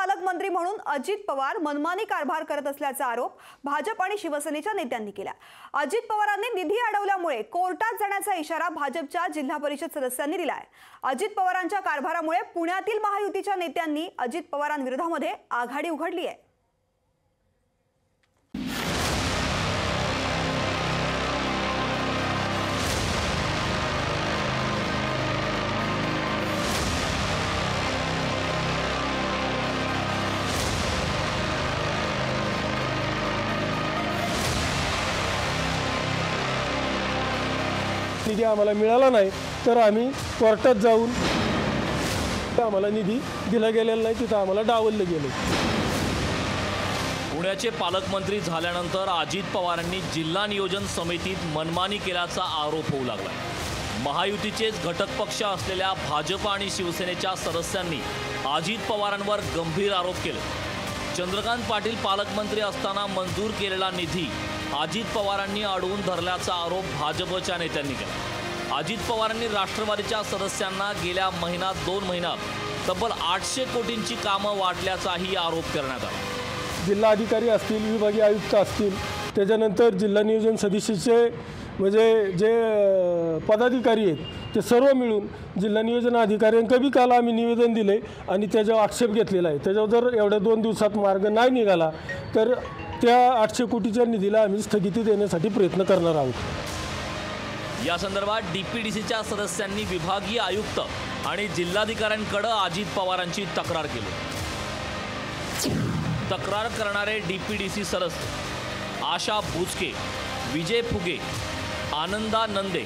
पालकमंत्री म्हणून अजित पवार मनमानी कारभार करत असल्याचा आरोप भाजप आणि शिवसेनेच्या नेत्यांनी केला। अजित पवारांनी निधी अडवल्यामुळे कोर्टात जाण्याचा इशारा भाजपच्या जिल्हा परिषद सदस्यांनी दिलाय। अजित पवारांच्या कारभारामुळे पुण्यातील महायुतीच्या नेत्यांनी अजित पवारांविरोधामध्ये आघाडी उघडली आहे। निधी आम्हाला मिळाला नाही तर आम्ही कोर्टात जाऊन आम्हाला निधी दिला गेलेला नाही, तिथं आम्हाला डावललं गेलं। पुण्याचे पालकमंत्री झाल्यानंतर अजित पवारांनी जिल्हा नियोजन समितीत मनमानी केल्याचा आरोप होऊ लागला। महायुतीचेच घटक पक्ष असलेल्या भाजप आणि शिवसेनेच्या सदस्यांनी अजित पवारांवर गंभीर आरोप केले। चंद्रकांत पाटील पालकमंत्री असताना मंजूर केलेला निधी अजित पवारांनी अडवून धरल्याचा आरोप भाजपच्या नेत्यांनी केला। अजित पवारांनी राष्ट्रवादीच्या सदस्यांना गेल्या दोन महिन्यात तब्बल 800 कोटींची कामं वाटल्याचाही आरोप करण्यात आला। जिल्हा अधिकारी असतील, विभागीय आयुक्त असतील, त्याच्यानंतर जिल्हा नियोजन सदस्याचे म्हणजे जे पदाधिकारी आहेत ते सर्व मिळून जिल्हा नियोजन अधिकाऱ्यांना बी काल आम्ही निवेदन दिले आणि त्याच्यावर आक्षेप घेतलेला आहे। त्याच्यावर जर एवढ्या 2 दिवसात मार्ग नाही निघाला तर त्या 800 कोटीच्या निधीला आम्ही स्थगिती देण्यासाठी प्रयत्न करणार आहोत। या संदर्भात डीपीडीसीच्या सदस्यांनी विभागीय आयुक्त आणि जिल्हाधिकाऱ्यांकडे अजित पवारांची तक्रार केली। तक्रार करणारे डीपीडीसी सदस्य आशा बुचके, विजय फुगे, आनंदा नंदे,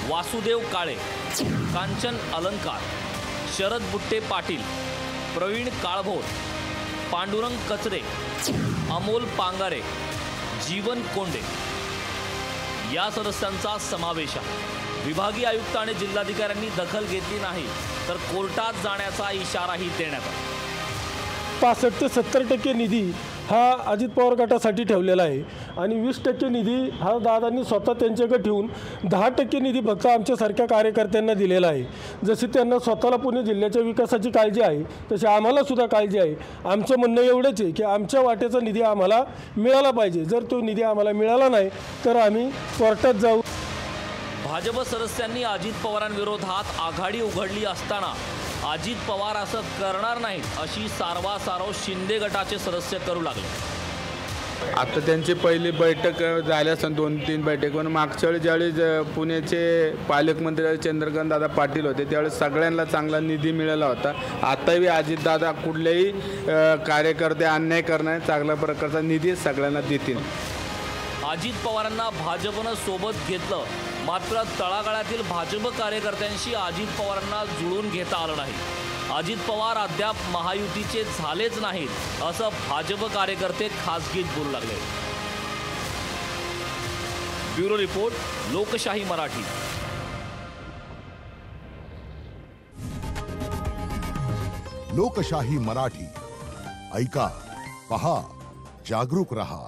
वासुदेव काळे, कांचन अलंकार, शरद बुट्टे पाटील, प्रवीण काळभोर, पांडुरंग कचरे, अमोल पांगारे, जीवन कोंडे या सदस्यांचा समावेश आहे। विभागीय आयुक्त आणि जिल्हाधिकाऱ्यांनी दखल घेतली नाही तर कोर्टात जाण्याचा इशाराही देण्यात आला। 65 ते 70% निधी हा अजित पवार गटासाठी ठेवलेला आहे आणि 20% निधी हा दादांनी स्वतः त्यांच्याकडे ठेवून 10% निधी फक्त आमच्यासारख्या कार्यकर्त्यांना दिलेला आहे। जसे त्यांना स्वतःला पुणे जिल्ह्याच्या विकासाची काळजी आहे तशी आम्हाला सुद्धा काळजी आहे। आमचं म्हणणं एवढंच आहे की आमच्या वाट्याचा निधी आम्हाला मिळाला पाहिजे। जर तो निधी आम्हाला मिळाला नाही तर आम्ही कोर्टात जाऊ। भाजप सदस्यांनी अजित पवारांविरोधात आघाडी उघडली असताना अजित पवार असं करणार नाहीत अशी सारवासारव शिंदे गटाचे सदस्य करू लागले। आता त्यांची पहिली बैठक झाल्या असून 2-3 बैठक मागच्या वेळी ज्यावेळी पुण्याचे पालकमंत्री चंद्रकांत दादा पाटील होते त्यावेळेस सगळ्यांना चांगला निधी मिळाला होता। आताही अजितदादा कुठलेही कार्यकर्ते अन्याय करणार चांगल्या प्रकारचा निधी सगळ्यांना देतील। अजित पवारांना भाजपनं सोबत घेतलं मात्र तळागाळातील भाजप कार्यकर्त्यांशी अजित पवारांना जुळून घेता आलं नाही। अजित पवार अद्याप महायुतीचे झालेच नाहीत असं भाजप कार्यकर्ते खासगीत बोलू लागले। ब्युरो रिपोर्ट, लोकशाही मराठी। लोकशाही मराठी ऐका, पहा, जागरूक रहा।